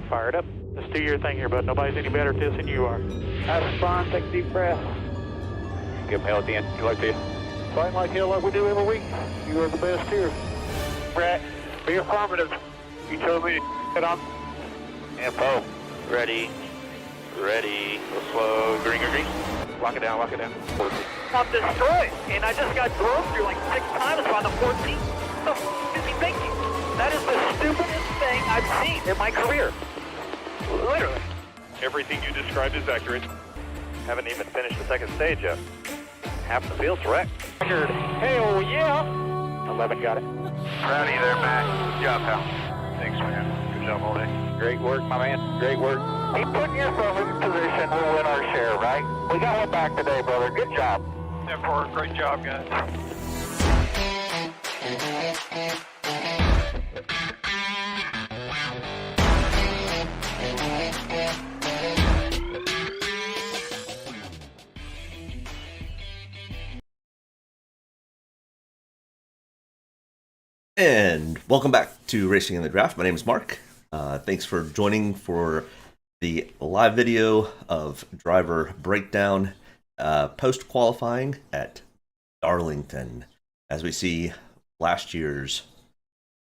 Fired up. Let's do your thing here, bud. Nobody's any better at this than you are. That's fine. Take a deep breath. Give him hell at the end. You like this? Fight like hell like we do every week. You are the best here. Brett, be affirmative. You told me to get on. Info. Ready. Ready. Slow. Green, green, green. Lock it down, lock it down. I'm destroyed, and I just got drove through like 6 times by the 14th. What the f*** is he thinking? That is the stupidest thing I've seen in my career. Literally. Everything you described is accurate. Haven't even finished the second stage yet. Half the field's wrecked. Hell yeah! 11 got it. Rowdy there, Matt. Good job, pal. Thanks, man. Good job all day. Great work, my man. Great work. Keep putting yourself in position, we'll win our share, right? We got one back today, brother. Good job. 10-4, great job, guys. And welcome back to Racing in the Draft. My name is Mark. Thanks for joining for the live video of driver breakdown post-qualifying at Darlington. As we see last year's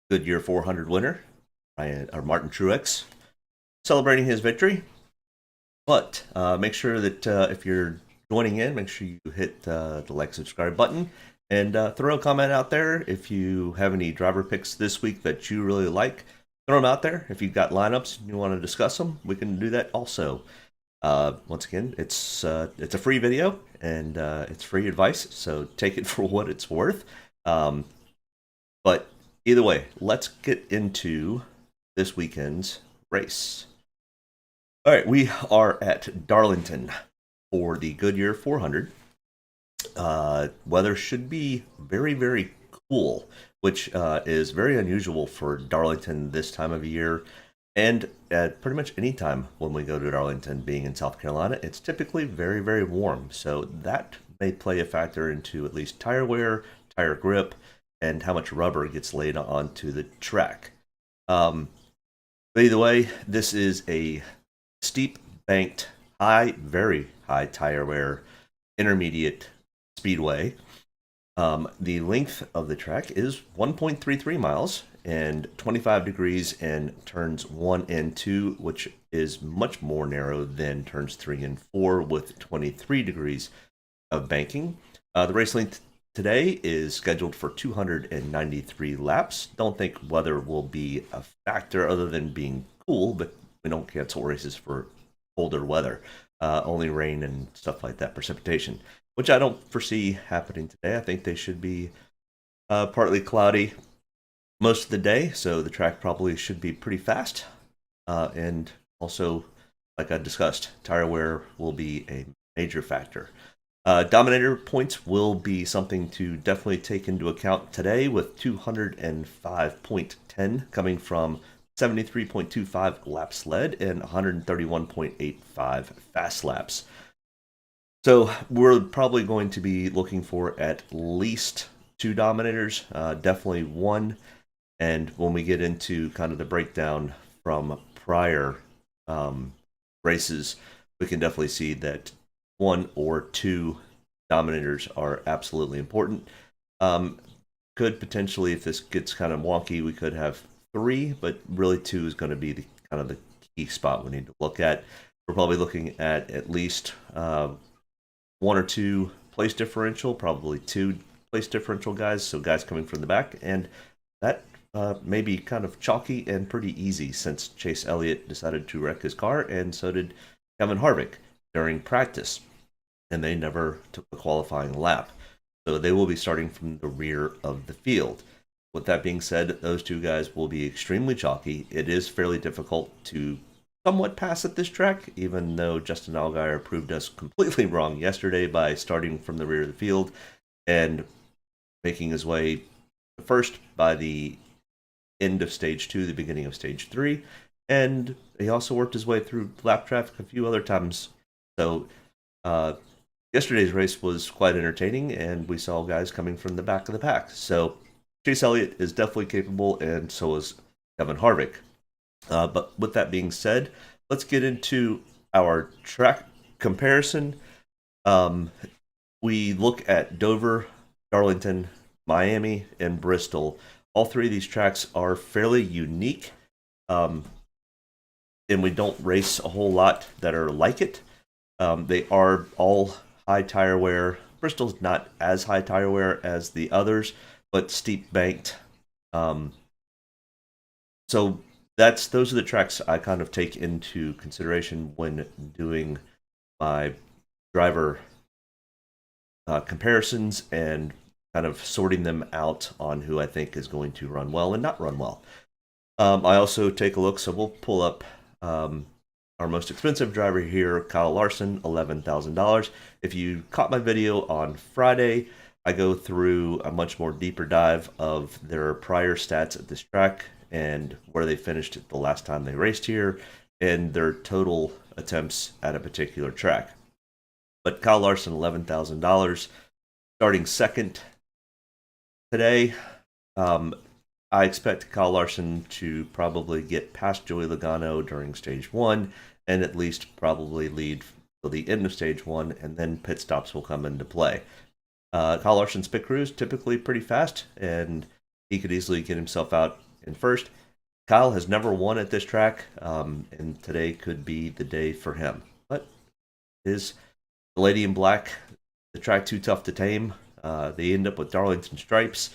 Goodyear 400 winner, Martin Truex, celebrating his victory. But make sure that if you're joining in, make sure you hit the like, subscribe button. And throw a comment out there if you have any driver picks this week that you really like. Throw them out there. If you've got lineups and you want to discuss them, we can do that also. Once again, it's a free video and it's free advice, so take it for what it's worth. But either way, let's get into this weekend's race. All right, we are at Darlington for the Goodyear 400. Weather should be very, very cool, which is very unusual for Darlington this time of year, and at pretty much any time when we go to Darlington, being in South Carolina, it's typically very, very warm. So that may play a factor into at least tire wear, tire grip, and how much rubber gets laid onto the track. But either way, this is a steep banked, high, very high tire wear, intermediate speedway. The length of the track is 1.33 miles and 25 degrees in turns 1 and 2, which is much more narrow than turns 3 and 4 with 23 degrees of banking. The race length today is scheduled for 293 laps. Don't think weather will be a factor other than being cool, but we don't cancel races for colder weather. Only rain and stuff like that, precipitation, which I don't foresee happening today. I think they should be partly cloudy most of the day, so the track probably should be pretty fast. And also, like I discussed, tire wear will be a major factor. Dominator points will be something to definitely take into account today, with 205.10 coming from 73.25 laps led and 131.85 fast laps. So we're probably going to be looking for at least 2 dominators, definitely 1. And when we get into kind of the breakdown from prior races, we can definitely see that 1 or 2 dominators are absolutely important. Could potentially, if this gets kind of wonky, we could have 3, but really 2 is going to be the kind of the key spot we need to look at. We're probably looking at least 1 or 2 place differential, probably 2 place differential guys, so guys coming from the back, and that may be kind of chalky and pretty easy since Chase Elliott decided to wreck his car, and so did Kevin Harvick during practice, and they never took a qualifying lap. So they will be starting from the rear of the field. With that being said, those 2 guys will be extremely chalky. It is fairly difficult to somewhat pass at this track, even though Justin Allgaier proved us completely wrong yesterday by starting from the rear of the field and making his way first by the end of stage 2, the beginning of stage 3, and he also worked his way through lap traffic a few other times. So yesterday's race was quite entertaining, and we saw guys coming from the back of the pack. So Chase Elliott is definitely capable, and so is Kevin Harvick. But with that being said, let's get into our track comparison. We look at Dover, Darlington, Miami, and Bristol. All three of these tracks are fairly unique, and we don't race a whole lot that are like it. They are all high tire wear. Bristol's not as high tire wear as the others, but steep banked. So those are the tracks I kind of take into consideration when doing my driver comparisons and kind of sorting them out on who I think is going to run well and not run well. I also take a look, so we'll pull up our most expensive driver here, Kyle Larson, $11,000. If you caught my video on Friday, I go through a much more deeper dive of their prior stats at this track and where they finished the last time they raced here and their total attempts at a particular track. But Kyle Larson, $11,000, starting second today. I expect Kyle Larson to probably get past Joey Logano during stage 1 and at least probably lead till the end of stage 1, and then pit stops will come into play. Kyle Larson's pit crew is typically pretty fast, and he could easily get himself out in first. Kyle has never won at this track, and today could be the day for him. But is the Lady in Black, the track too tough to tame? They end up with Darlington stripes,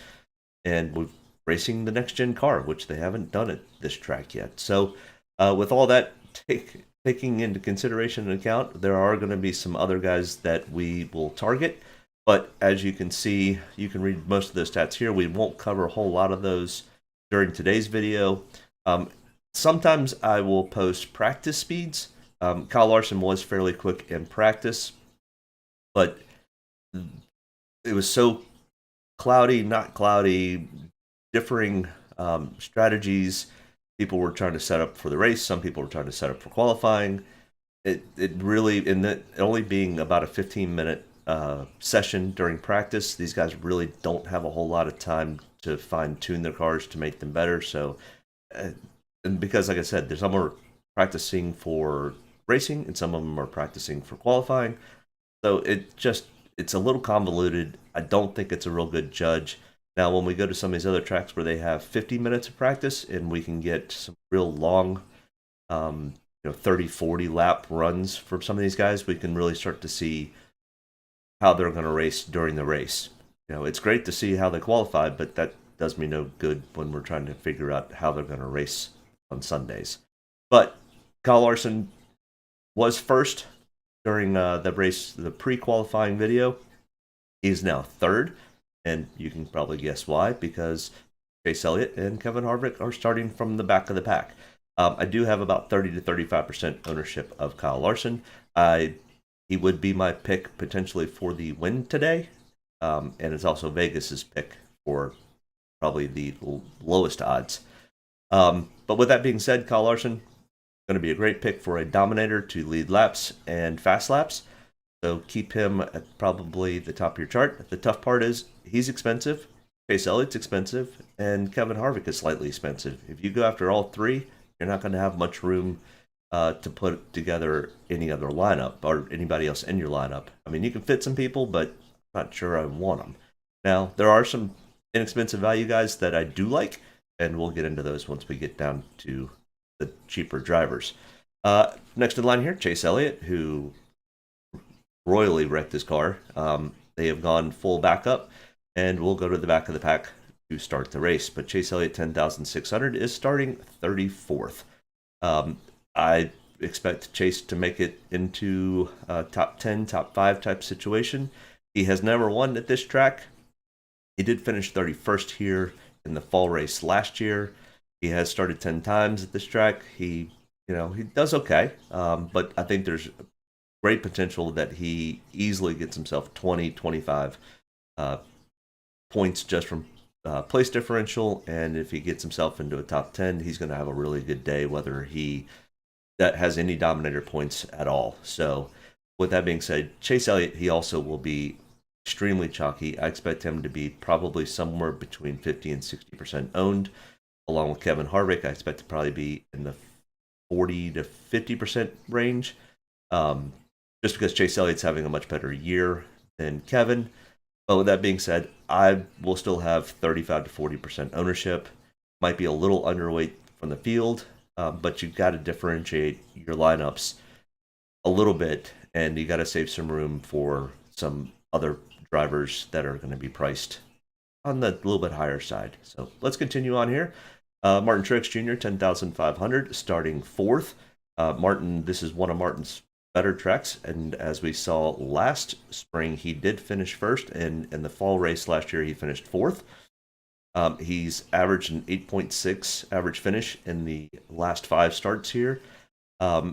and we're racing the next gen car, which they haven't done at this track yet. So with all that taking into consideration and account, there are going to be some other guys that we will target. But as you can see, you can read most of the stats here. We won't cover a whole lot of those during today's video. Sometimes I will post practice speeds. Kyle Larson was fairly quick in practice, but it was so cloudy, not cloudy, differing strategies. People were trying to set up for the race. Some people were trying to set up for qualifying. It really, in the only being about a 15-minute session during practice, these guys really don't have a whole lot of time to fine-tune their cars to make them better. So, and because, like I said, there's some are practicing for racing and some of them are practicing for qualifying. So it's a little convoluted. I don't think it's a real good judge. Now, when we go to some of these other tracks where they have 50 minutes of practice and we can get some real long, 30, 40 lap runs for some of these guys, we can really start to see how they're going to race during the race. It's great to see how they qualify, but that does me no good when we're trying to figure out how they're going to race on Sundays. But Kyle Larson was first during the race, the pre-qualifying video. He's now third, and you can probably guess why, because Chase Elliott and Kevin Harvick are starting from the back of the pack. I do have about 30 to 35% ownership of Kyle Larson. He would be my pick potentially for the win today, and it's also Vegas's pick for probably the lowest odds. But with that being said, Kyle Larson going to be a great pick for a dominator to lead laps and fast laps. So keep him at probably the top of your chart. The tough part is he's expensive, Chase Elliott's expensive, and Kevin Harvick is slightly expensive. If you go after all three, you're not going to have much room to put together any other lineup or anybody else in your lineup. I mean, you can fit some people, but I'm not sure I want them. Now, there are some inexpensive value guys that I do like, and we'll get into those once we get down to the cheaper drivers. Next in line here, Chase Elliott, who royally wrecked his car. They have gone full backup, and we'll go to the back of the pack to start the race. But Chase Elliott, 10,600, is starting 34th. I expect Chase to make it into a top 10, top 5 type situation. He has never won at this track. He did finish 31st here in the fall race last year. He has started 10 times at this track. He does okay, but I think there's great potential that he easily gets himself 20, 25 points just from place differential, and if he gets himself into a top 10, he's going to have a really good day, whether he that has any dominator points at all. So with that being said, Chase Elliott, he also will be extremely chalky. I expect him to be probably somewhere between 50 and 60% owned. along with Kevin Harvick. I expect to probably be in the 40 to 50% range, just because Chase Elliott's having a much better year than Kevin. But with that being said, I will still have 35 to 40% ownership. Might be a little underweight from the field, but you've got to differentiate your lineups a little bit, and you got to save some room for some other drivers that are going to be priced on the little bit higher side. So let's continue on here. Martin Truex Jr., 10,500, starting fourth. Martin, this is one of Martin's better tracks, and as we saw last spring, he did finish first, and in the fall race last year, he finished fourth. He's averaged an 8.6 average finish in the last 5 starts here.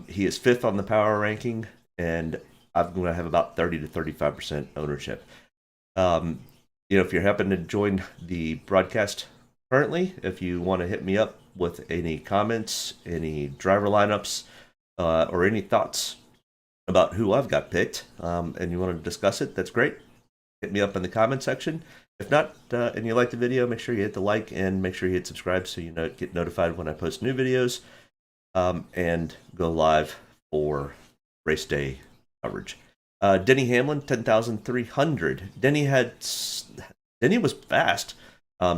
He is fifth on the power ranking, and I'm going to have about 30 to 35% ownership. If you happen to join the broadcast currently, if you want to hit me up with any comments, any driver lineups, or any thoughts about who I've got picked, and you want to discuss it, that's great. Hit me up in the comment section. If not, and you like the video, make sure you hit the like and make sure you hit subscribe so you get notified when I post new videos, and go live for race day coverage. Denny Hamlin, 10,300. Denny was fast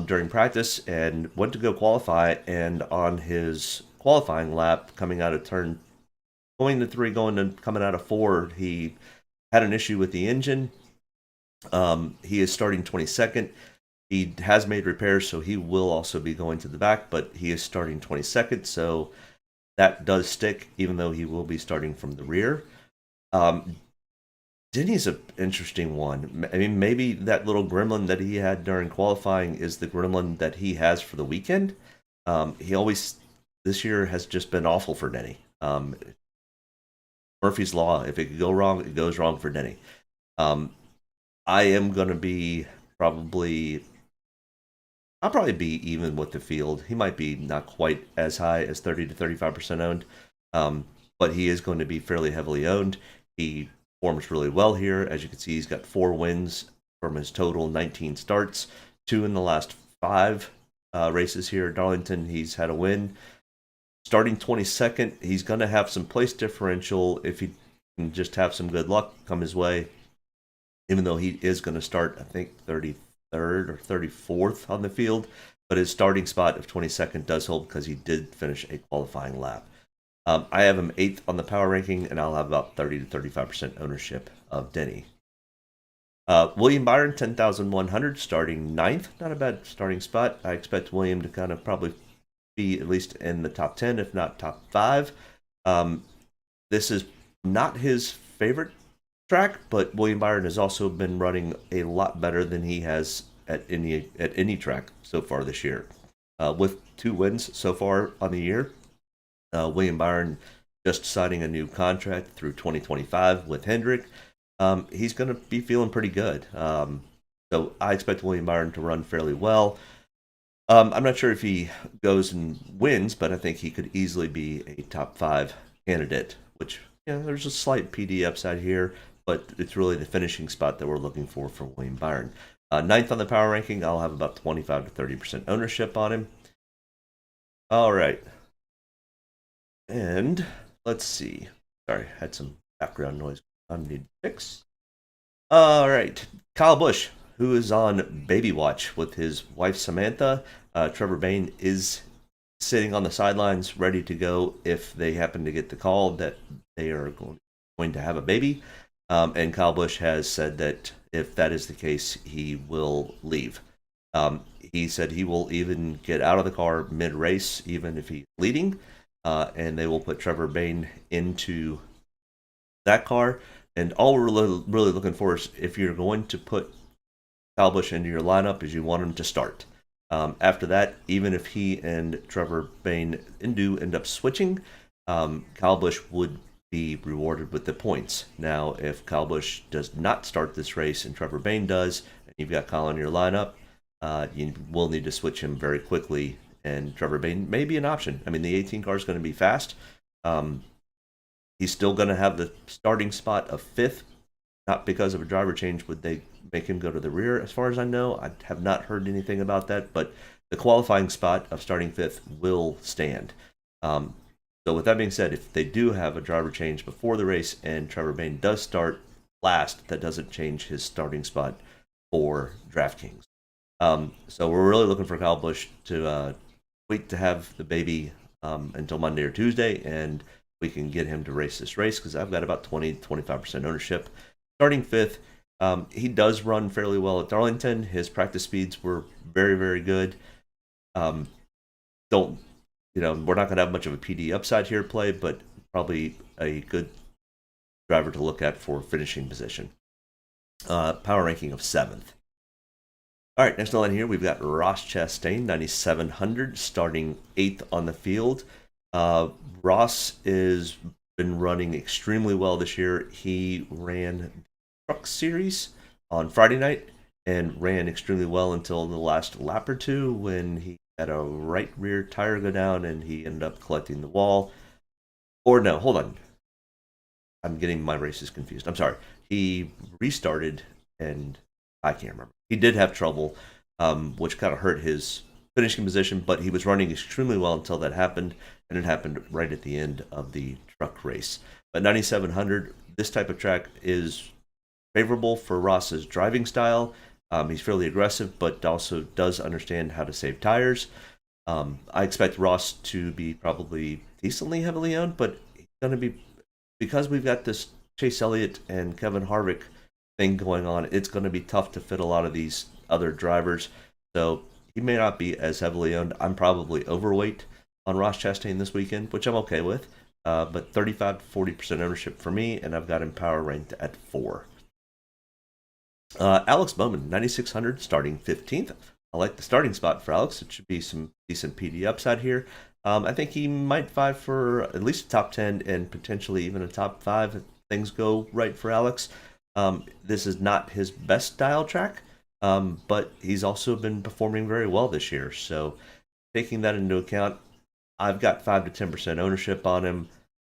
during practice and went to go qualify, and on his qualifying lap coming out of turn, going to 3, coming out of 4, he had an issue with the engine. He is starting 22nd. He has made repairs, so he will also be going to the back, but he is starting 22nd, so that does stick, even though he will be starting from the rear. Denny's an interesting one. I mean, maybe that little gremlin that he had during qualifying is the gremlin that he has for the weekend. This year has just been awful for Denny. Murphy's Law, if it could go wrong, it goes wrong for Denny. I am going to be I'll probably be even with the field. He might be not quite as high as 30 to 35% owned, but he is going to be fairly heavily owned. He performs really well here. As you can see, he's got 4 wins from his total 19 starts, 2 in the last 5 races here. Darlington, he's had a win. Starting 22nd, he's going to have some place differential if he can just have some good luck come his way, even though he is going to start, I think, 33rd or 34th on the field. But his starting spot of 22nd does hold because he did finish a qualifying lap. I have him 8th on the power ranking, and I'll have about 30 to 35% ownership of Denny. William Byron, 10,100, starting 9th. Not a bad starting spot. I expect William to kind of probably be at least in the top 10, if not top 5. This is not his favorite track, but William Byron has also been running a lot better than he has at any track so far this year. With 2 wins so far on the year, William Byron just signing a new contract through 2025 with Hendrick. He's going to be feeling pretty good. So I expect William Byron to run fairly well. I'm not sure if he goes and wins, but I think he could easily be a top 5 candidate, which, there's a slight PD upside here, but it's really the finishing spot that we're looking for William Byron. 9th on the power ranking, I'll have about 25 to 30% ownership on him. All right. And let's see. Sorry, had some background noise I need to fix. All right. Kyle Busch, who is on baby watch with his wife Samantha. Trevor Bayne is sitting on the sidelines ready to go if they happen to get the call that they are going to have a baby. And Kyle Busch has said that if that is the case, he will leave. He said he will even get out of the car mid-race, even if he's leading, and they will put Trevor Bayne into that car. And all we're really looking for is, if you're going to put Kyle Busch into your lineup, is you want him to start. After that, even if he and Trevor Bayne do end up switching, Kyle Busch would be rewarded with the points. Now, if Kyle Busch does not start this race and Trevor Bayne does, and you've got Kyle in your lineup, you will need to switch him very quickly, and Trevor Bayne may be an option. I mean, the 18 car is going to be fast. He's still going to have the starting spot of 5th. Not because of a driver change would they make him go to the rear, as far as I know. I have not heard anything about that, but the qualifying spot of starting 5th will stand. So with that being said, if they do have a driver change before the race and Trevor Bayne does start last, that doesn't change his starting spot for DraftKings. So we're really looking for Kyle Busch to wait to have the baby until Monday or Tuesday, and we can get him to race this race, because I've got about 20-25% ownership. Starting 5th, he does run fairly well at Darlington. His practice speeds were very, very good. We're not going to have much of a PD upside here play, but probably a good driver to look at for finishing position. Power ranking of 7th. All right, next on the line here, we've got Ross Chastain, 9,700, starting 8th on the field. Ross has been running extremely well this year. He ran the Truck Series on Friday night and ran extremely well until the last lap or two, when he had a right rear tire go down and he ended up collecting the wall. Or no, hold on. I'm getting my races confused. I'm sorry. He restarted and I can't remember. He did have trouble, which kind of hurt his finishing position, but he was running extremely well until that happened, and it happened right at the end of the truck race. But 9,700, this type of track is favorable for Ross's driving style. He's fairly aggressive, but also does understand how to save tires. I expect Ross to be probably decently heavily owned, but he's going to be, because we've got this Chase Elliott and Kevin Harvick thing going on, it's going to be tough to fit a lot of these other drivers. So he may not be as heavily owned. I'm probably overweight on Ross Chastain this weekend, which I'm okay with. But 35 to 40% ownership for me, and I've got him power ranked at 4. Alex Bowman, 9,600, starting 15th. I like the starting spot for Alex. It should be some decent PD upside here. I think he might vie for at least a top 10 and potentially even a top 5 if things go right for Alex. This is not his best style track, but he's also been performing very well this year. So taking that into account, I've got 5 to 10% ownership on him.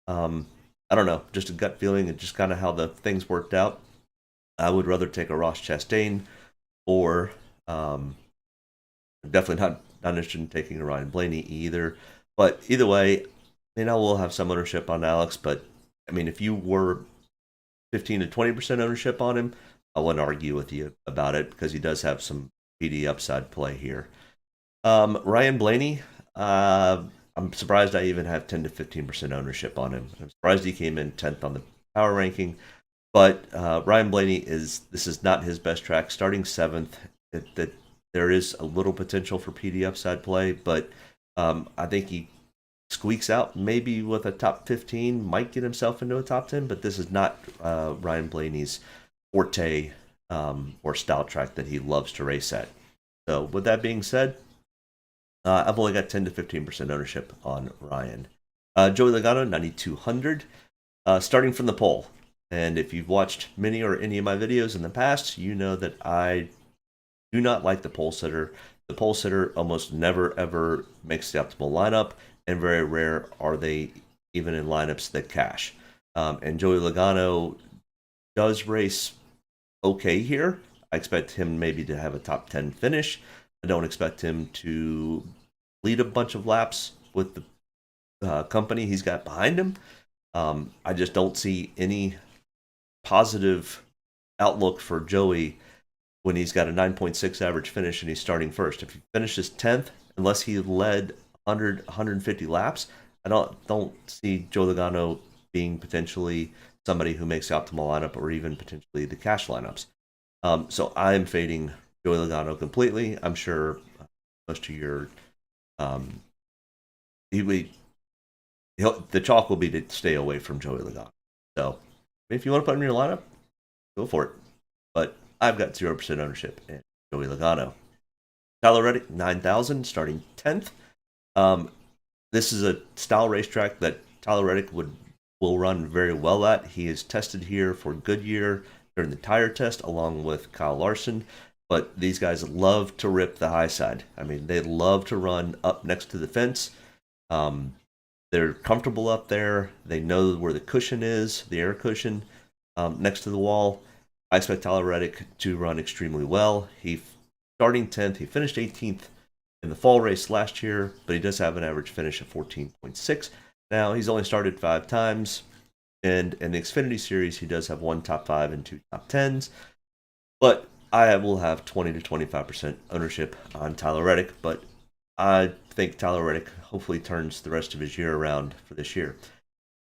I don't know, just a gut feeling and just kind of how the things worked out. I would rather take a Ross Chastain, or definitely not interested in taking a Ryan Blaney either. But either way, I will have some ownership on Alex, but I mean, if you were 15 to 20% ownership on him, I wouldn't argue with you about it, because he does have some PD upside play here. Ryan Blaney, I'm surprised I even have 10 to 15% ownership on him. I'm surprised he came in 10th on the power ranking. But Ryan Blaney this is not his best track. Starting 7th, that there is a little potential for PD upside play, but I think he squeaks out maybe with a top 15, might get himself into a top 10, but this is not Ryan Blaney's forte or style track that he loves to race at. So with that being said, I've only got 10 to 15% ownership on Ryan. Joey Logano, 9,200, starting from the pole. And if you've watched many or any of my videos in the past, you know that I do not like the pole sitter. The pole sitter almost never ever makes the optimal lineup, and very rare are they even in lineups that cash. And Joey Logano does race okay here. I expect him maybe to have a top 10 finish. I don't expect him to lead a bunch of laps with the company he's got behind him. I just don't see any positive outlook for Joey when he's got a 9.6 average finish and he's starting first. If he finishes 10th, unless he led 150 laps, I don't see Joe Logano being potentially somebody who makes the optimal lineup, or even potentially the cash lineups. So I am fading Joey Logano completely. I'm sure most of your the chalk will be to stay away from Joey Logano. So if you want to put him in your lineup, go for it. But I've got 0% ownership in Joey Logano. Tyler Reddick, 9,000, starting 10th. This is a style racetrack that Tyler Reddick will run very well at. He is tested here for Goodyear during the tire test, along with Kyle Larson. But these guys love to rip the high side. I mean, they love to run up next to the fence. They're comfortable up there. They know where the cushion is, the air cushion, next to the wall. I expect Tyler Reddick to run extremely well. He starting 10th. He finished 18th in the fall race last year, but he does have an average finish of 14.6. Now, he's only started 5 times, and in the Xfinity Series, he does have 1 top 5 and 2 top 10s. But I will have 20 to 25% ownership on Tyler Reddick, but I think Tyler Reddick hopefully turns the rest of his year around for this year.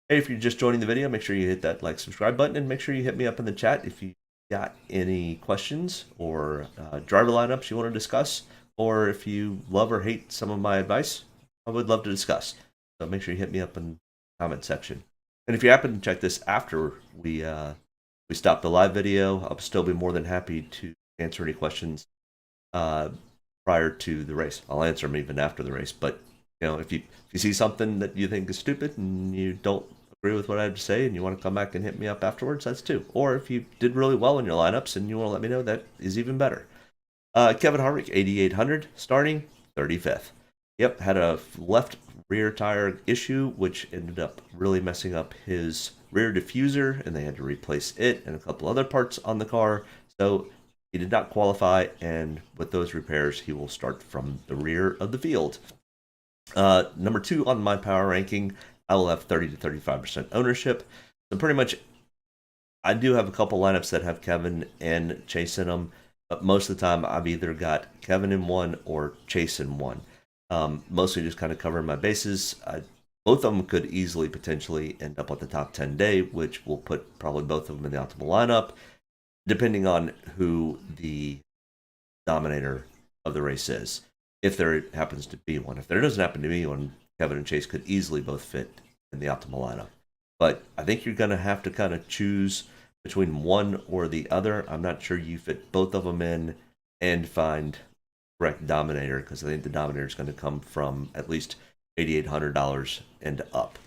Hey, if you're just joining the video, make sure you hit that like, subscribe button, and make sure you hit me up in the chat if you got any questions or driver lineups you want to discuss, or if you love or hate some of my advice, I would love to discuss. So make sure you hit me up in the comment section. And if you happen to check this after we stop the live video, I'll still be more than happy to answer any questions prior to the race. I'll answer them even after the race. But if you see something that you think is stupid and you don't agree with what I have to say and you want to come back and hit me up afterwards, that's too. Or if you did really well in your lineups and you want to let me know, that is even better. Kevin Harvick, 8,800, starting 35th. Yep, had a left rear tire issue, which ended up really messing up his rear diffuser, and they had to replace it and a couple other parts on the car. So he did not qualify, and with those repairs, he will start from the rear of the field. Number 2 on my power ranking, I will have 30 to 35% ownership. So pretty much, I do have a couple lineups that have Kevin and Chase in them, but most of the time I've either got Kevin in one or Chase in one. Mostly just kind of covering my bases. Both of them could easily potentially end up on the top 10 day, which will put probably both of them in the optimal lineup, depending on who the dominator of the race is. If there happens to be one. If there doesn't happen to be one, Kevin and Chase could easily both fit in the optimal lineup. But I think you're going to have to kind of choose between one or the other. I'm not sure you fit both of them in and find correct dominator, because I think the dominator is going to come from at least $8,800 and up.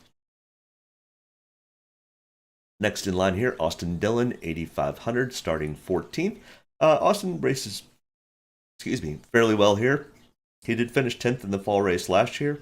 Next in line here, Austin Dillon, 8,500, starting 14th. Austin races, fairly well here. He did finish 10th in the fall race last year.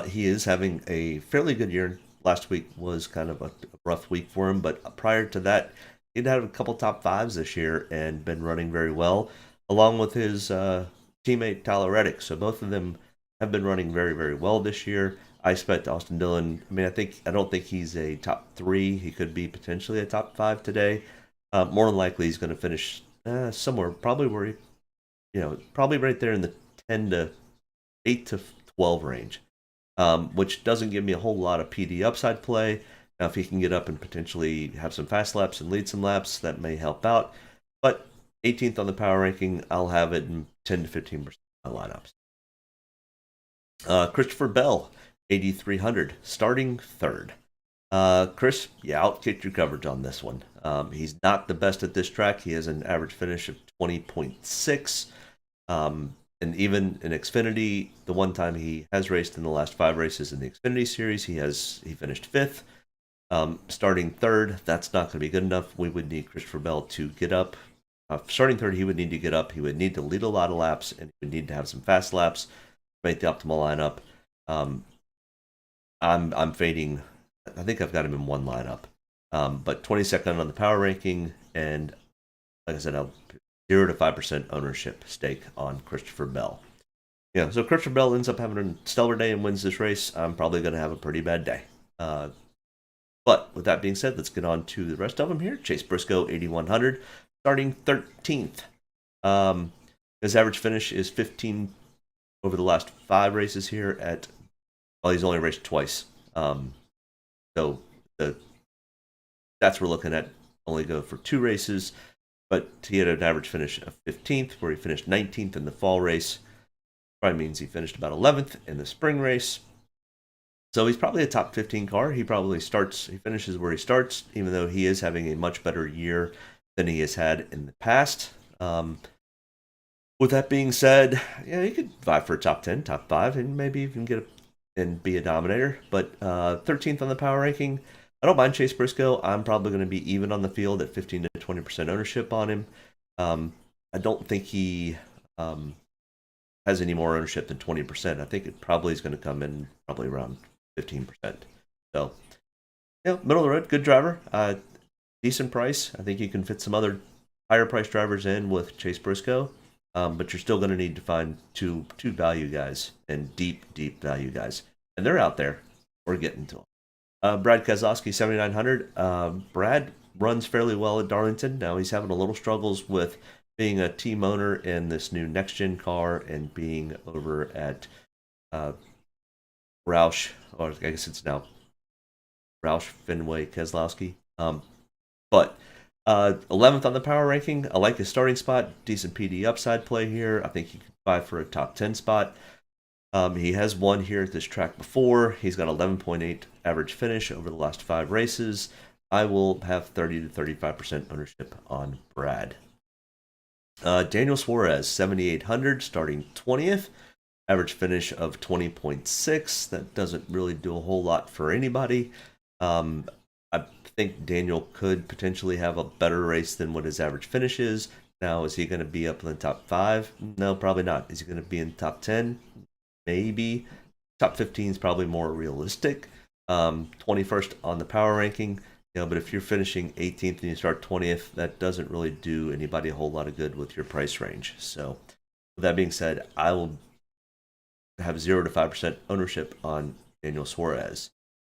He is having a fairly good year. Last week was kind of a rough week for him, but prior to that, he'd had a couple top 5s this year and been running very well, along with his teammate Tyler Reddick. So both of them have been running very, very well this year. I expect Austin Dillon, I don't think he's a top 3. He could be potentially a top 5 today. More than likely, he's going to finish somewhere, probably where probably right there in the 8 to 12 range, which doesn't give me a whole lot of PD upside play. Now, if he can get up and potentially have some fast laps and lead some laps, that may help out. But 18th on the power ranking, I'll have it in 10 to 15% of my lineups. Christopher Bell, 8,300, starting 3rd. Chris, I'll get your coverage on this one. He's not the best at this track. He has an average finish of 20.6. And even in Xfinity, the one time he has raced in the last 5 races in the Xfinity Series, he finished 5th. Starting 3rd, that's not going to be good enough. We would need Christopher Bell to get up. Starting 3rd, he would need to get up. He would need to lead a lot of laps, and he would need to have some fast laps to make the optimal lineup. I'm fading. I think I've got him in one lineup, but 22nd on the power ranking, and like I said, I'll 0 to 5% ownership stake on Christopher Bell. So Christopher Bell ends up having a stellar day and wins this race. I'm probably going to have a pretty bad day. But with that being said, let's get on to the rest of them here. Chase Briscoe, 8,100, starting 13th. His average finish is 15 over the last 5 races here he's only raced twice. So the stats we're looking at only go for 2 races. But he had an average finish of 15th, where he finished 19th in the fall race. Probably means he finished about 11th in the spring race. So he's probably a top 15 car. He finishes where he starts, even though he is having a much better year than he has had in the past. With that being said, he could vie for a top 10, top 5, and maybe even get and be a dominator. But 13th on the power ranking. I don't mind Chase Briscoe. I'm probably going to be even on the field at 15 to 20% ownership on him. I don't think he has any more ownership than 20%. I think it probably is going to come in probably around 15%. So, middle of the road, good driver. Decent price. I think you can fit some other higher price drivers in with Chase Briscoe. but you're still going to need to find two value guys and deep value guys, and they're out there. We're getting to them. Brad Kozlowski, 7,900. Brad runs fairly well at Darlington. Now he's having a little struggles with being a team owner in this new next gen car and being over at Roush, or I guess it's now Roush Fenway Keselowski. But 11th on the power ranking. I like his starting spot. Decent PD upside play here. I think he could vie for a top 10 spot. He has won here at this track before. He's got 11.8 average finish over the last 5 races. I will have 30 to 35% ownership on Brad. Daniel Suarez, 7,800, starting 20th. Average finish of 20.6. That doesn't really do a whole lot for anybody. I think Daniel could potentially have a better race than what his average finish is. Now, is he going to be up in the top 5? No, probably not. Is he going to be in top 10? Maybe. Top 15 is probably more realistic. 21st on the power ranking. But if you're finishing 18th and you start 20th, that doesn't really do anybody a whole lot of good with your price range. So, with that being said, I will have 0 to 5% ownership on Daniel Suarez.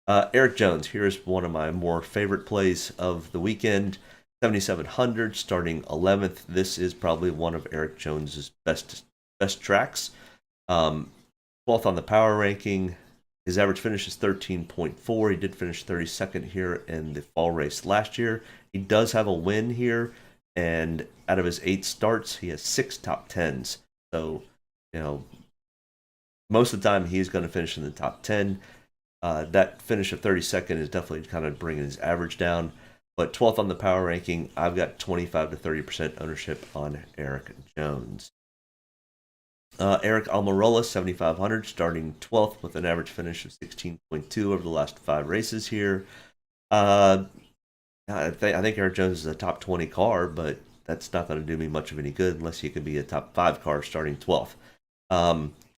Eric Jones, here's one of my more favorite plays of the weekend. 7,700, starting 11th. This is probably one of Eric Jones's best tracks. 12th on the power ranking. His average finish is 13.4. He did finish 32nd here in the fall race last year. He does have a win here, and out of his 8 starts, he has 6 top 10s. So, most of the time he's going to finish in the top 10. That finish of 32nd is definitely kind of bringing his average down. But 12th on the power ranking, I've got 25 to 30% ownership on Eric Jones. Eric Almirola, 7,500, starting 12th with an average finish of 16.2 over the last 5 races here. I think Eric Jones is a top 20 car, but that's not going to do me much of any good unless he could be a top 5 car starting 12th.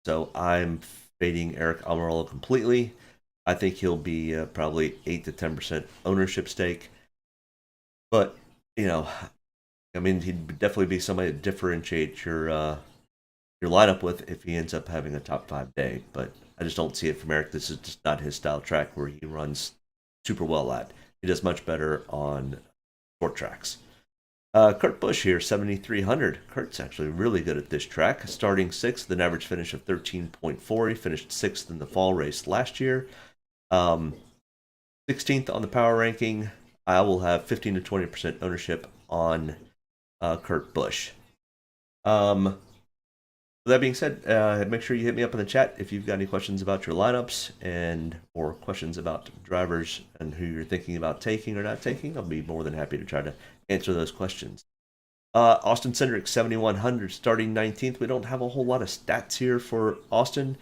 So I'm fading Eric Almirola completely. I think he'll be probably 8 to 10% ownership stake. But, he'd definitely be somebody to differentiate your lineup with if he ends up having a top 5 day. But I just don't see it from Eric. This is just not his style track where he runs super well at. He does much better on short tracks. Kurt Busch here, 7,300. Kurt's actually really good at this track. Starting 6th, an average finish of 13.4. He finished 6th in the fall race last year. 16th on the power ranking. I will have 15 to 20% ownership on Kurt Busch. With that being said, make sure you hit me up in the chat if you've got any questions about your lineups or questions about drivers and who you're thinking about taking or not taking. I'll be more than happy to try to answer those questions. Austin Cindric, 7,100, starting 19th. We don't have a whole lot of stats here for Austin.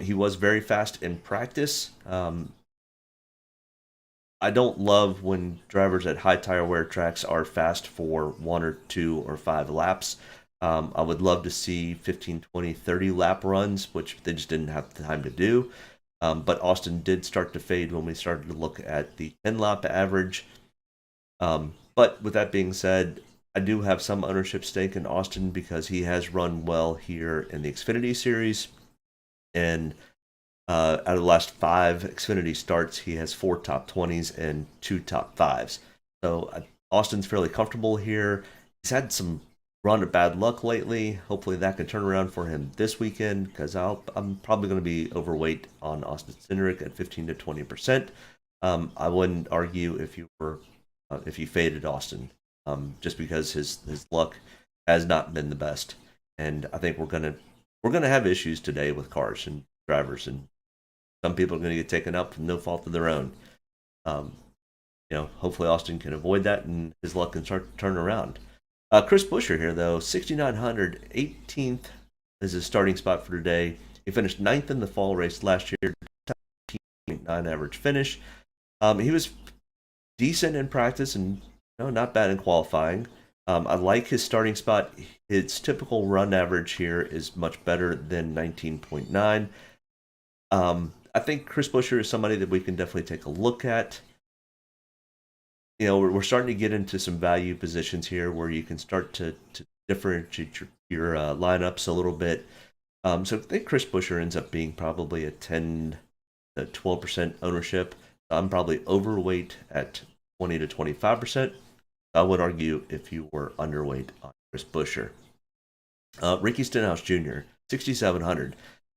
He was very fast in practice. I don't love when drivers at high tire wear tracks are fast for 1 or 2 or 5 laps. I would love to see 15, 20, 30 lap runs, which they just didn't have the time to do. But Austin did start to fade when we started to look at the 10 lap average. But with that being said, I do have some ownership stake in Austin because he has run well here in the Xfinity Series. And out of the last 5 Xfinity starts, he has 4 top 20s and 2 top 5s. So Austin's fairly comfortable here. He's had some run of bad luck lately. Hopefully that can turn around for him this weekend because I'm probably going to be overweight on Austin Cindric at 15 to 20%. I wouldn't argue if you faded Austin, just because his luck has not been the best, and I think we're gonna have issues today with cars and drivers, and some people are going to get taken up from no fault of their own. Hopefully Austin can avoid that and his luck can start to turn around. Chris Buescher here, though, 6,900, 18th is his starting spot for today. He finished 9th in the fall race last year, 9 average finish. He was decent in practice and not bad in qualifying. I like his starting spot. His typical run average here is much better than 19.9. I think Chris Buescher is somebody that we can definitely take a look at. We're starting to get into some value positions here where you can start to differentiate your lineups a little bit. So I think Chris Buescher ends up being probably a 10 to 12% ownership. I'm probably overweight at 20 to 25%. I would argue if you were underweight on Chris Buescher. Ricky Stenhouse Jr., 6,700.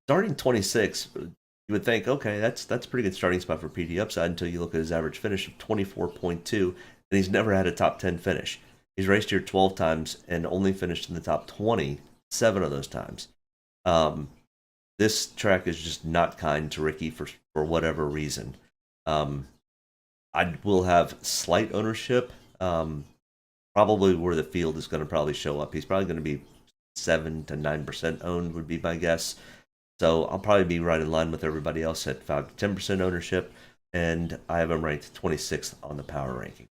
Starting 26, you would think, okay, that's a pretty good starting spot for PD upside until you look at his average finish of 24.2, and he's never had a top 10 finish. He's raced here 12 times and only finished in the top 20 7 of those times. This track is just not kind to Ricky for whatever reason. I will have slight ownership, probably where the field is going to probably show up. He's probably going to be 7 to 9% owned would be my guess. So I'll probably be right in line with everybody else at 5 to 10% ownership, and I have him ranked 26th on the power ranking.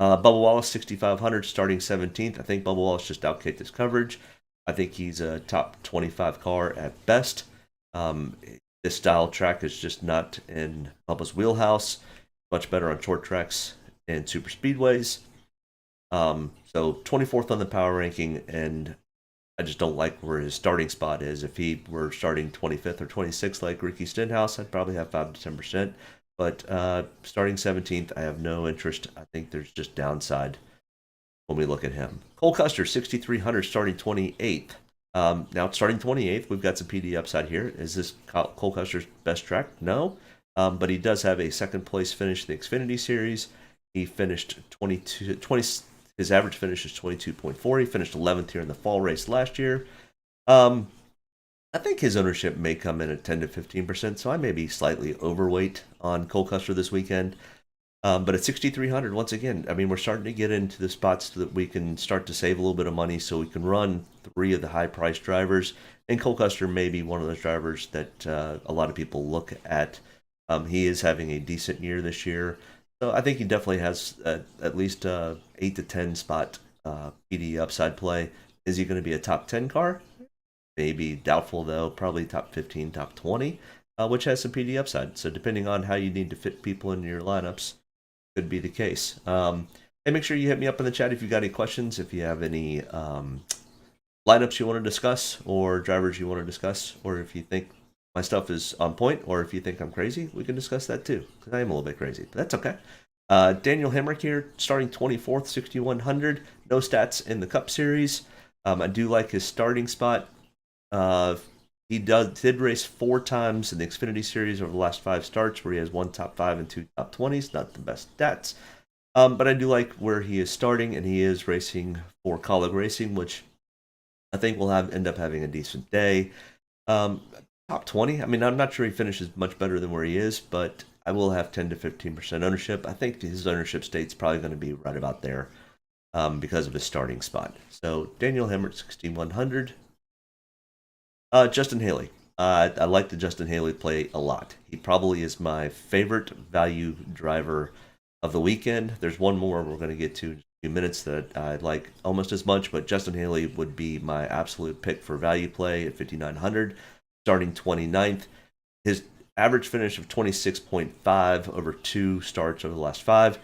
Bubba Wallace, 6,500, starting 17th. I think Bubba Wallace just outkicked his coverage. I think he's a top 25 car at best. This style track is just not in Bubba's wheelhouse. Much better on short tracks and super speedways. So 24th on the power ranking, and I just don't like where his starting spot is. If he were starting 25th or 26th like Ricky Stenhouse, I'd probably have 5 to 10%. But starting 17th, I have no interest. I think there's just downside when we look at him. Cole Custer, 6,300, starting 28th. Now, starting 28th, we've got some PD upside here. Is this Cole Custer's best track? No. But he does have a second place finish in the Xfinity Series. He finished 20, his average finish is 22.4. He finished 11th here in the fall race last year. I think his ownership may come in at 10 to 15%, so I may be slightly overweight on Cole Custer this weekend. But at 6,300, once again, I mean, we're starting to get into the spots that we can start to save a little bit of money so we can run 3 of the high-priced drivers. And Cole Custer may be one of those drivers that a lot of people look at. He is having a decent year this year. So I think he definitely has at least 8 to 10 spot PD upside play. Is he going to be a top 10 car? Maybe doubtful, though. Probably top 15, top 20, which has some PD upside. So depending on how you need to fit people into your lineups, could be the case. And make sure you hit me up in the chat if you got any questions, if you have any lineups you want to discuss, or drivers you want to discuss, or if you think my stuff is on point, or if you think I'm crazy, we can discuss that too, because I am a little bit crazy, but that's okay. Daniel Hemrick here, starting 24th, 6,100. No stats in the Cup Series. I do like his starting spot. He did race 4 times in the Xfinity Series over the last 5 starts, where he has 1 top 5 and 2 top 20s. Not the best stats. But I do like where he is starting, and he is racing for Colleague Racing, which I think will end up having a decent day. Top 20, I mean, I'm not sure he finishes much better than where he is, but I will have 10 to 15% ownership. I think his ownership state's probably going to be right about there because of his starting spot. So Daniel Hemrick, 6,100. Justin Haley. I like the Justin Haley play a lot. He probably is my favorite value driver of the weekend. There's one more we're going to get to in a few minutes that I like almost as much, but Justin Haley would be my absolute pick for value play at 5,900. Starting 29th. His average finish of 26.5 over 2 starts over the last 5.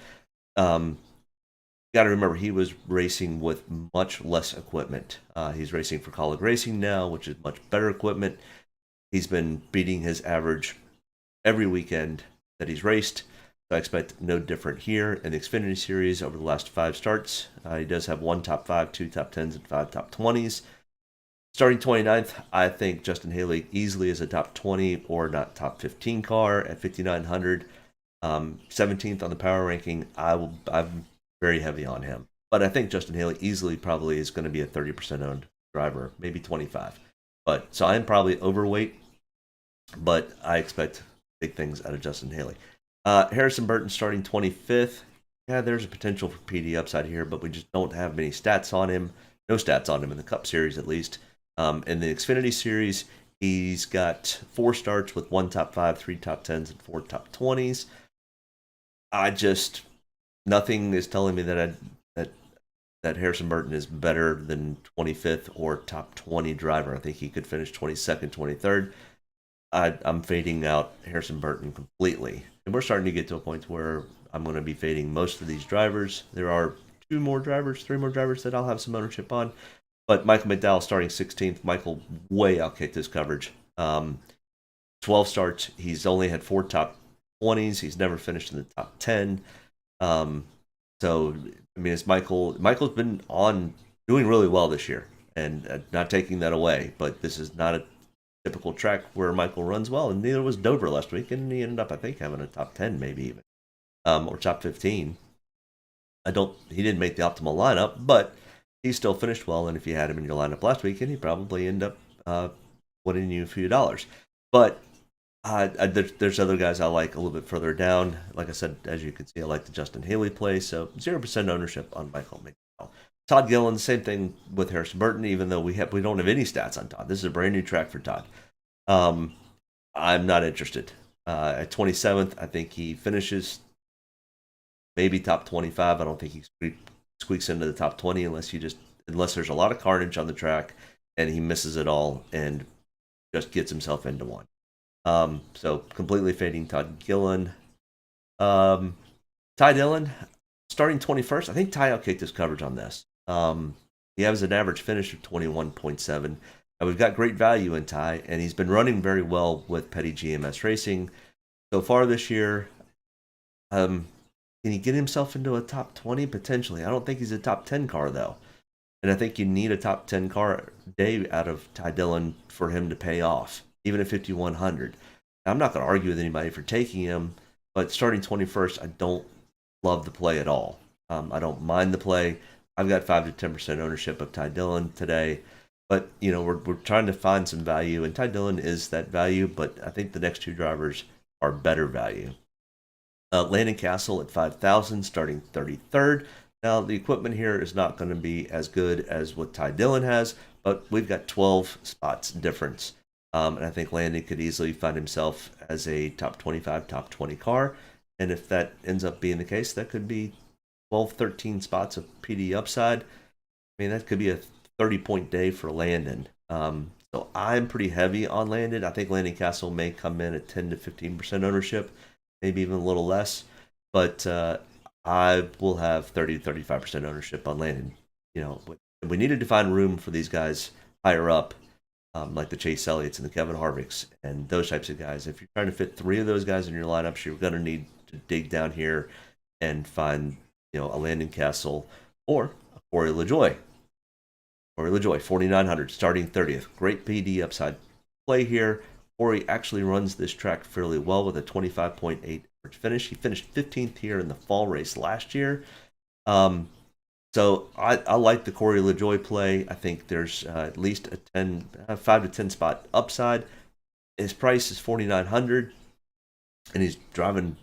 Got to remember, he was racing with much less equipment. He's racing for Colleague Racing now, which is much better equipment. He's been beating his average every weekend that he's raced. So I expect no different here in the Xfinity Series over the last 5 starts. He does have 1 top 5, 2 top 10s, and 5 top 20s. Starting 29th, I think Justin Haley easily is a top 20 or not top 15 car at 5,900. 17th on the power ranking. I'm very heavy on him. But I think Justin Haley easily probably is going to be a 30% owned driver, maybe 25. So I'm probably overweight, but I expect big things out of Justin Haley. Harrison Burton starting 25th. Yeah, there's a potential for PD upside here, but we just don't have many stats on him. No stats on him in the Cup Series, at least. In the Xfinity Series, he's got 4 starts with 1 top 5, 3 top 10s, and 4 top 20s. Nothing is telling me that Harrison Burton is better than 25th or top 20 driver. I think he could finish 22nd, 23rd. I'm fading out Harrison Burton completely. And we're starting to get to a point where I'm going to be fading most of these drivers. There are 3 more drivers that I'll have some ownership on. But Michael McDowell starting 16th. Michael way outkicked his coverage. 12 starts. He's only had 4 top 20s. He's never finished in the top 10. So, I mean, it's Michael's been on doing really well this year, and not taking that away. But this is not a typical track where Michael runs well, and neither was Dover last week, and he ended up, I think, having a top 10 maybe even, or top 15. He didn't make the optimal lineup, but he still finished well, and if you had him in your lineup last weekend, he'd probably end up winning you a few dollars. But there's other guys I like a little bit further down. Like I said, as you can see, I like the Justin Haley play, so 0% ownership on Michael McDowell. Todd Gillen, same thing with Harrison Burton, even though we don't have any stats on Todd. This is a brand new track for Todd. I'm not interested. At 27th, I think he finishes maybe top 25. I don't think he squeaks into the top 20 unless there's a lot of carnage on the track and he misses it all and just gets himself into one. So completely fading Todd Gillen. Ty Dillon, starting 21st. I think Ty outkicked his coverage on this. He has an average finish of 21.7. And we've got great value in Ty, and he's been running very well with Petty GMS Racing so far this year. Can he get himself into a top 20? Potentially. I don't think he's a top 10 car, though. And I think you need a top 10 car day out of Ty Dillon for him to pay off, even at 5,100. I'm not going to argue with anybody for taking him, but starting 21st, I don't love the play at all. I don't mind the play. I've got 5 to 10% ownership of Ty Dillon today, but we're trying to find some value, and Ty Dillon is that value, but I think the next 2 drivers are better value. Landon Castle at 5,000, starting 33rd. Now, the equipment here is not going to be as good as what Ty Dillon has, but we've got 12 spots difference. And I think Landon could easily find himself as a top 25, top 20 car. And if that ends up being the case, that could be 12, 13 spots of PD upside. I mean, that could be a 30-point day for Landon. So I'm pretty heavy on Landon. I think Landon Castle may come in at 10 to 15% ownership, maybe even a little less. But I will have 30 to 35% ownership on Landon. We needed to find room for these guys higher up, like the Chase Elliott's and the Kevin Harvicks and those types of guys. If you're trying to fit 3 of those guys in your lineups, you're going to need to dig down here and find, a Landon Castle or a Corey LaJoie. Corey LaJoie, 4,900, starting 30th. Great PD upside play here. Corey actually runs this track fairly well with a 25.8 average finish. He finished 15th here in the fall race last year. So I like the Corey LaJoie play. I think there's at least a 5 to 10 spot upside. His price is $4,900, and he's driving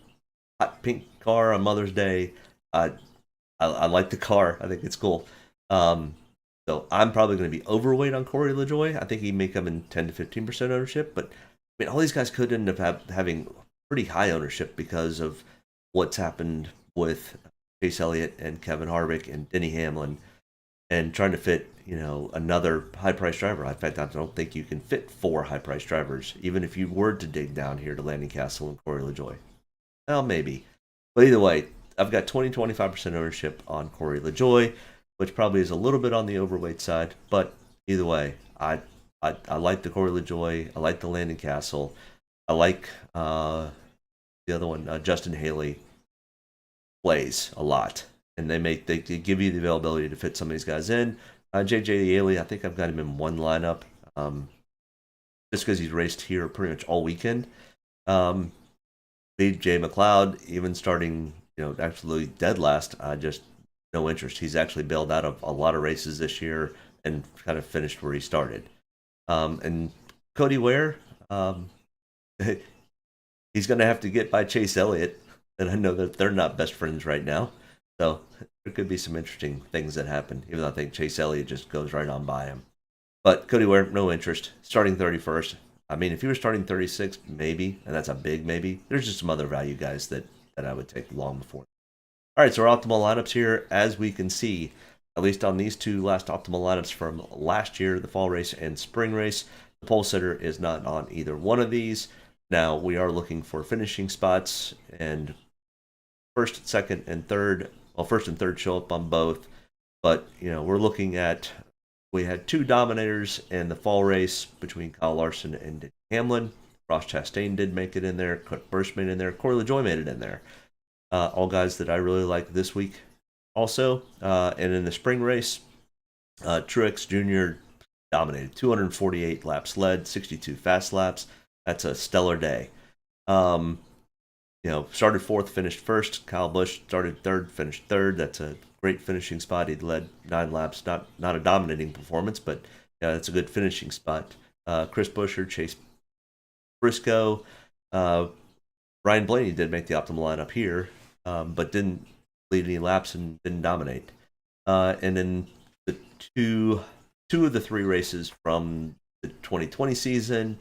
a hot pink car on Mother's Day. I like the car. I think it's cool. So I'm probably going to be overweight on Corey LaJoie. I think he may come in 10 to 15% ownership, but I mean, all these guys could end up having pretty high ownership because of what's happened with Chase Elliott and Kevin Harvick and Denny Hamlin, and trying to fit, another high-priced driver. In fact, I don't think you can fit 4 high-priced drivers, even if you were to dig down here to Landon Castle and Corey LaJoie. Well, maybe. But either way, I've got 20-25% ownership on Corey LaJoie, which probably is a little bit on the overweight side. But either way, I like the Corey LaJoie. I like the Landon Castle. I like the other one, Justin Haley. Plays a lot, and they give you the availability to fit some of these guys in. JJ Yaley, I think I've got him in one lineup, just because he's raced here pretty much all weekend. BJ McLeod, even starting, absolutely dead last, just no interest. He's actually bailed out of a lot of races this year and kind of finished where he started. And Cody Ware, he's going to have to get by Chase Elliott. And I know that they're not best friends right now. So there could be some interesting things that happen, even though I think Chase Elliott just goes right on by him. But Cody Ware, no interest. Starting 31st. I mean, if you were starting 36th, maybe, and that's a big maybe. There's just some other value guys that I would take long before. All right, so our optimal lineups here, as we can see, at least on these 2 last optimal lineups from last year, the fall race and spring race, the pole sitter is not on either one of these. Now, we are looking for finishing spots, and first, second, and third. Well, first and third show up on both, but we're looking at we had 2 dominators in the fall race between Kyle Larson and Denny Hamlin. Ross Chastain did make it in there. Cook Burst made it in there. Corey LaJoie made it in there. All guys that I really like this week also. And in the spring race, Truex Jr. dominated. 248 laps led, 62 fast laps. That's a stellar day. Started 4th, finished 1st. Kyle Busch started 3rd, finished 3rd. That's a great finishing spot. He led 9 laps. Not a dominating performance, but that's a good finishing spot. Chris Buescher, Chase Briscoe, Ryan Blaney did make the optimal lineup here, but didn't lead any laps and didn't dominate. And then the two of the 3 races from the 2020 season,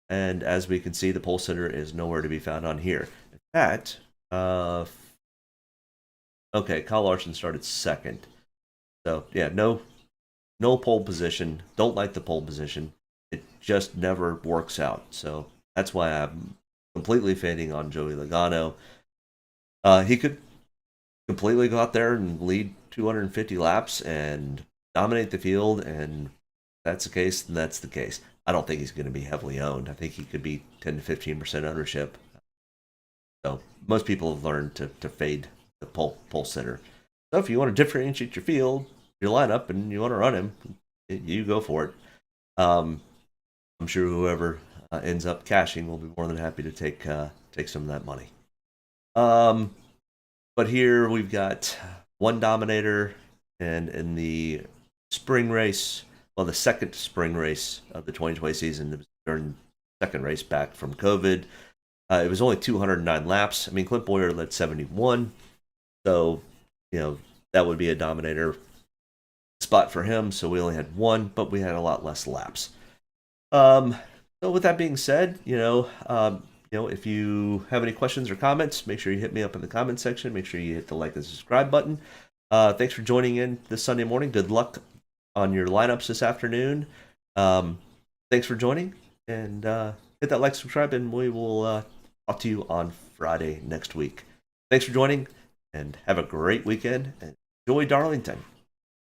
and as we can see, the pole sitter is nowhere to be found on here. In fact, Kyle Larson started 2nd. So yeah, no pole position. Don't like the pole position. It just never works out. So that's why I'm completely fading on Joey Logano. He could completely go out there and lead 250 laps and dominate the field, and if that's the case, then that's the case. I don't think he's going to be heavily owned. I think he could be 10 to 15% ownership. So most people have learned to fade the pole sitter. So if you want to differentiate your field, your lineup, and you want to run him, you go for it. I'm sure whoever ends up cashing will be more than happy to take some of that money. But here we've got 1 dominator, and in the spring race, the second spring race of the 2020 season, it was during the 2nd race back from COVID. It was only 209 laps. I mean, Clint Bowyer led 71, so that would be a dominator spot for him. So we only had 1, but we had a lot less laps. So with that being said, if you have any questions or comments, make sure you hit me up in the comment section. Make sure you hit the like and subscribe button. Thanks for joining in this Sunday morning. Good luck on your lineups this afternoon. Thanks for joining, and hit that like, subscribe, and we will talk to you on Friday next week. Thanks for joining, and have a great weekend, and enjoy Darlington.